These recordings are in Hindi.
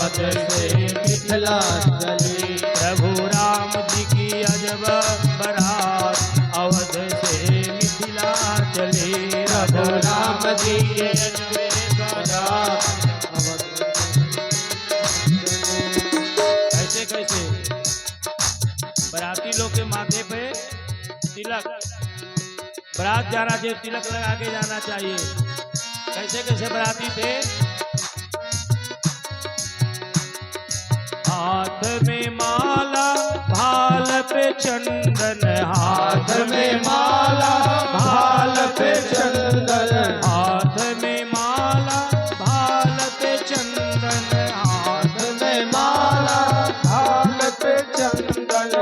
अवध से मिथिला चली। प्रभु राम जी की अजब बारात अवध से मिथिला चली। प्रभु राम जी के अजब बारात अवध ऐसे कैसे बराती लोग के माथे पे तिलक, बारात जाना चाहिए तिलक लगा के जाना चाहिए। कैसे कैसे बराती थे, हाथ में माला भाल पे चंदन, हाथ में माला भाल पे चंदन, हाथ में माला भाल पे चंदन, हाथ में माला भाल पे चंदन।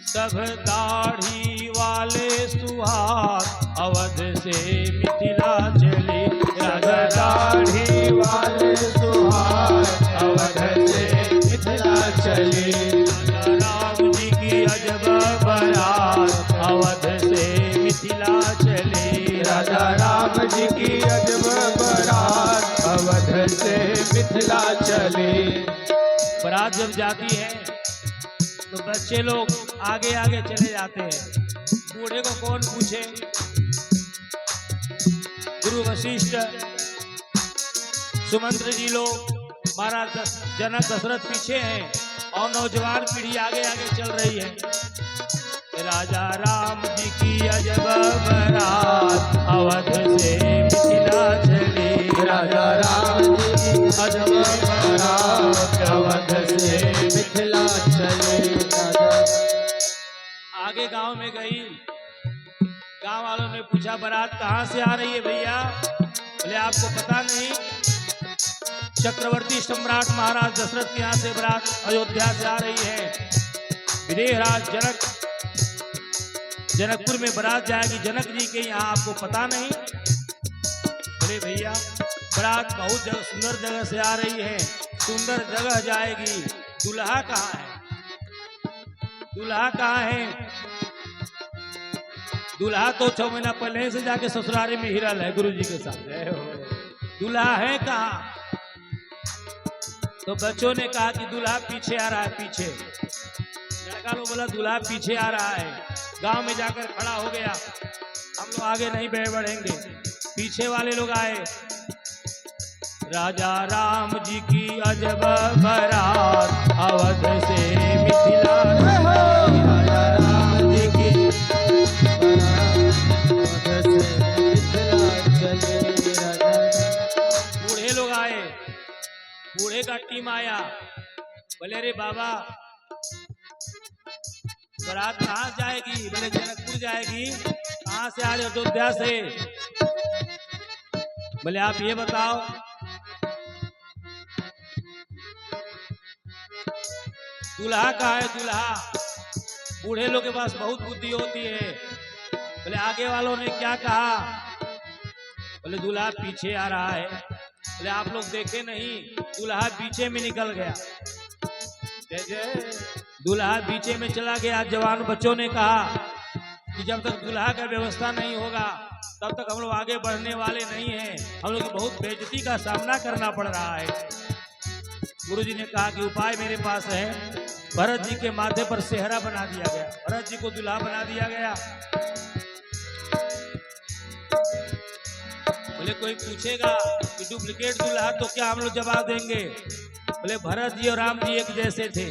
सब दाढ़ी वाले सुहाग अवध से मिथिला चले। सब दाढ़ी वाले सुहाग अवध से मिथिला चली। राम जी की अजब बारात अवध से मिथिला चले। राजा राम जी की अजब बारात अवध से मिथिला चली। बारात जब जाती है तो बच्चे लोग आगे आगे चले जाते हैं, बूढ़े को कौन पूछे। गुरु वशिष्ठ सुमंत्र जी लोग, महाराज जनक दशरथ पीछे हैं और नौजवान पीढ़ी आगे आगे चल रही है। राजा राम जी की अजब बारात अवध से मिथिला चली। राजा राम जी की अजब बारात अवध से मिथिला चली। आगे गांव में गई, गांव वालों ने पूछा बारात कहाँ से आ रही है भैया। बोले आपको पता नहीं, चक्रवर्ती सम्राट महाराज दशरथ के यहाँ से बारात अयोध्या से आ रही है। विदेहराज जनकपुर में बारात जाएगी जनक जी के यहाँ, आपको पता नहीं। बोले भैया बारात बहुत जगह सुंदर जगह से आ रही है, सुंदर जगह जाएगी, दूल्हा कहाँ है, दूल्हा कहाँ है। दूल्हा तो 6 महीना पहले से जाके ससुरारी में हिरल है गुरु जी के साथ, दूल्हा है कहाँ। तो बच्चों ने कहा कि दूल्हा पीछे आ रहा है, पीछे। लड़का लोग बोला दूल्हा पीछे आ रहा है, गांव में जाकर खड़ा हो गया। हम लोग आगे नहीं बढ़ेंगे, पीछे वाले लोग आए। राजा राम जी की अजब बारात अवध से मिथिला चली। राजा राम जी की अवध से मिथिला चली। बूढ़े लोग आए, बूढ़े का टीम आया। बोले रे बाबा बारात कहाँ जाएगी। बोले जनकपुर जाएगी। कहाँ से आ रहे हो। अयोध्या से। बोले आप ये बताओ दूल्हा कहाँ है, दूल्हा। बूढ़े लोग के पास बहुत बुद्धि होती है। बोले आगे वालों ने क्या कहा। बोले दूल्हा पीछे आ रहा है। बोले आप लोग देखे नहीं, दूल्हा पीछे में निकल गया। दूल्हा पीछे में चला गया। जवान बच्चों ने कहा कि जब तक दूल्हा का व्यवस्था नहीं होगा तब तक हम लोग आगे बढ़ने वाले नहीं हैं, हम लोग को बहुत बेइज्जती का सामना करना पड़ रहा है। गुरुजी ने कहा कि उपाय मेरे पास है। भरत जी के माथे पर सेहरा बना दिया गया, भरत जी को दूल्हा बना दिया गया। बोले कोई पूछेगा कि डुप्लीकेट दूल्हा तो क्या हम लोग जवाब देंगे। बोले भरत जी और राम जी एक जैसे थे,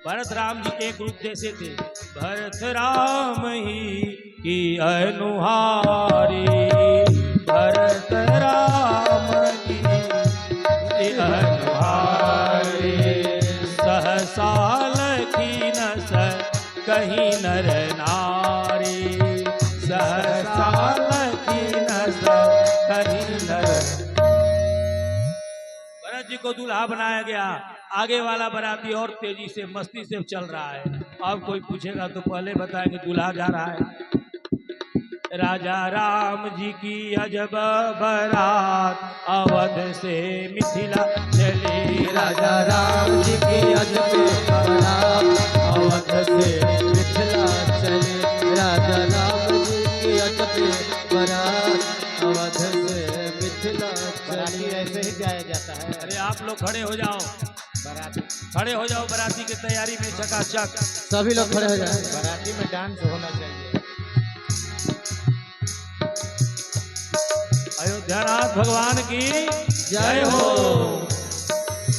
भरत राम जी एक रूप जैसे थे। भरत राम ही की अनुहारी, भरत राम की अनुहारी, सहसाल की नस कहीं नर नारी, सहसाल की नस कहीं नर। भरत जी को दूल्हा बनाया गया। आगे वाला बाराती और तेजी से मस्ती से चल रहा है। अब कोई पूछेगा तो पहले बताएंगे दूल्हा जा रहा है। राजा राम जी की अजब बारात अवध से मिथिला चली। राजा राम जी की अजब बारात अवध से मिथिला चली। राजा राम जी की अजब बारात अवध से मिथिला चली। ऐसे ही कैसे आया जाता है? अरे आप लोग खड़े हो जाओ, बाराती खड़े हो जाओ, बाराती की तैयारी में चकाचक। सभी लोग खड़े हो जाए। बाराती में डांस होना चाहिए। अयोध्यानाथ भगवान की जय हो।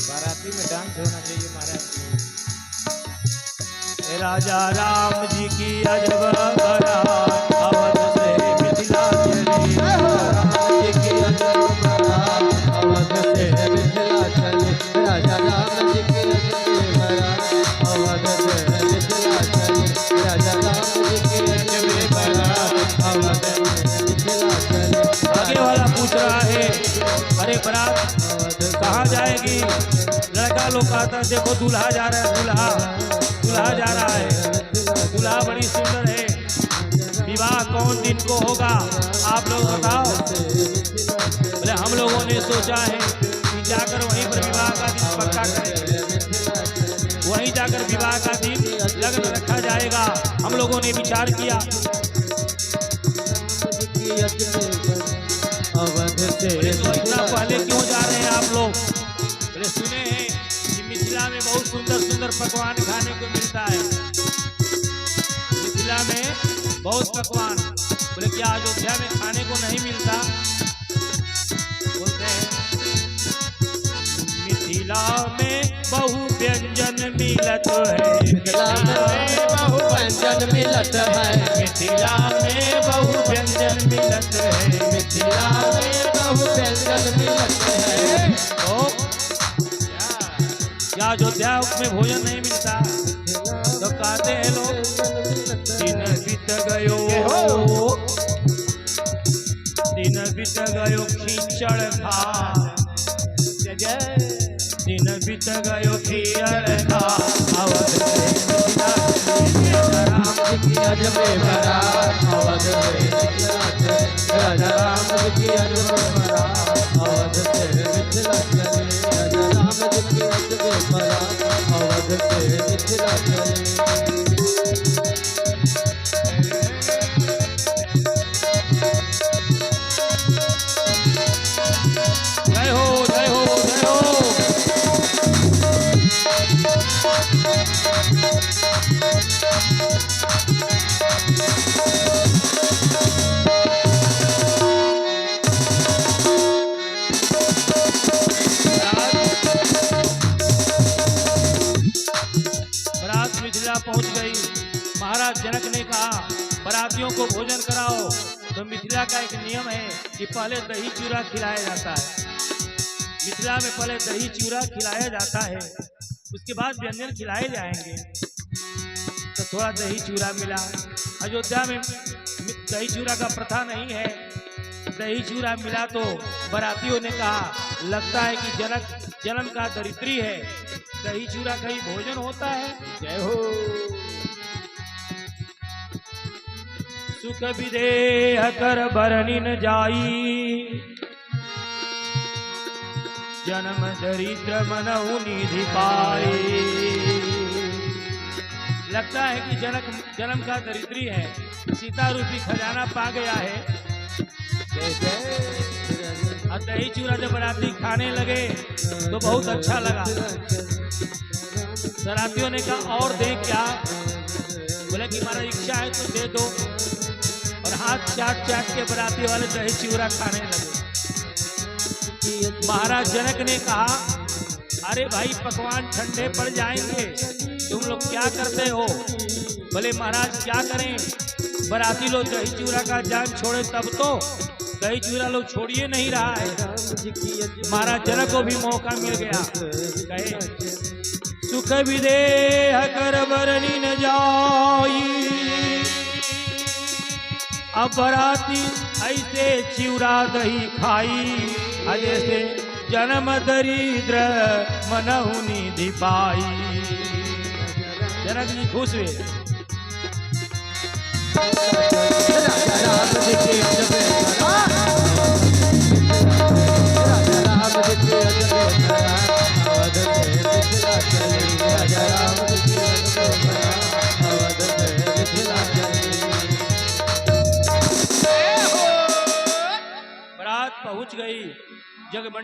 बाराती में डांस होना चाहिए महाराज। राजा राम जी की अजब बारात अवध से मिथिला चली। राम जी की अजब बारात अवध से मिथिला चली। राजा राम जी की अजब बारात अवध से मिथिला चली। राजा राम जी की अजब बारात अवध से मिथिला चली। आगे वाला पूछ रहा है, अरे बारात कहाँ जाएगी? लड़का लोग कहता है देखो दूल्हा जा रहा है, दूल्हा जा रहा है। दूल्हा बड़ी सुंदर है। विवाह कौन दिन को होगा आप लोग बताओ। बोले हम लोगों ने सोचा है कि जाकर वहीं पर विवाह का दिन पक्का करेंगे, वहीं जाकर विवाह का दिन लगन रखा जाएगा। हम लोगों ने विचार किया। तो इतना पहले क्यों जा रहे हैं आप लोग? बोले सुने हैं कि मिथिला में बहुत सुंदर सुंदर पकवान खाने को मिलता है। मिथिला में बहुत पकवान। बोले क्या अयोध्या में खाने को नहीं मिलता? बोलते हैं मिथिला में बहु व्यंजन मिलत है। मिथिला में बहु व्यंजन मिलत है। मिथिला में बहु व्यंजन मिलत है। मिथिला में बहु व्यंजन मिलत है। तो क्या अयोध्या में भोजन नहीं मिलता? तो कहते हैं लोग दिन बीत गयो, दिन बीत गयो खींचड़ खा, दिन बीत गयो खींचड़ खा। अवध राम जी की अजब बारात अवध से मिथिला चली। राजा राम जी की अजब बारात अवध से मिथिला चली। राजा राम जी की अजब बारात अवध से मिथिला चली। जय हो, जय हो, जय हो। बारात मिथिला पहुंच गई। महाराज जनक ने कहा बारातियों को भोजन कराओ। तो मिथिला का एक नियम है कि पहले दही चूरा खिलाया जाता है। मिथिला में पहले दही चूरा खिलाया जाता है, उसके बाद व्यंजन खिलाए जाएंगे। तो थोड़ा दही चूरा मिला। अयोध्या में दही चूरा का प्रथा नहीं है। दही चूरा मिला तो बारातियों ने कहा लगता है कि जनक जन्म का दरिद्री है, दही चूरा कहीं भोजन होता है। जय हो। सुख विदेह कर बरनी न जाई, जन्म दरिद्र मनहु निधि पाई। लगता है कि जन्म का दरिद्री है, सीता रूपी खजाना पा गया है। और दही चूरा जब बाराती खाने लगे तो बहुत अच्छा लगा। बारातियों ने कहा और दे क्या? बोले कि हमारा इच्छा है तो दे दो। और हाथ चाट चाट के बाराती वाले दही चूरा खाने लगे। महाराज जनक ने कहा अरे भाई पकवान ठंडे पड़ जाएंगे, तुम लोग क्या करते हो? बोले महाराज क्या करें, बाराती लोग दही चूरा का जान छोड़े तब तो। दही चूरा लोग छोड़िए नहीं रहा है। महाराज जनक को भी मौका मिल गया। कहे सुख विदेह कर बरनी न जाई, अब बाराती ऐसे चिवरा दही खाई। जैसे जन्म दरिद्र मनहु निधि पाई। जनक जी खुश हुए। राजा राम जी की अजब बारात राजा राम जी की अजब बारात अवध से मिथिला चली। राजा राम जी की अजब बारात अवध से मिथिला चली। बारात पहुंच गई। जग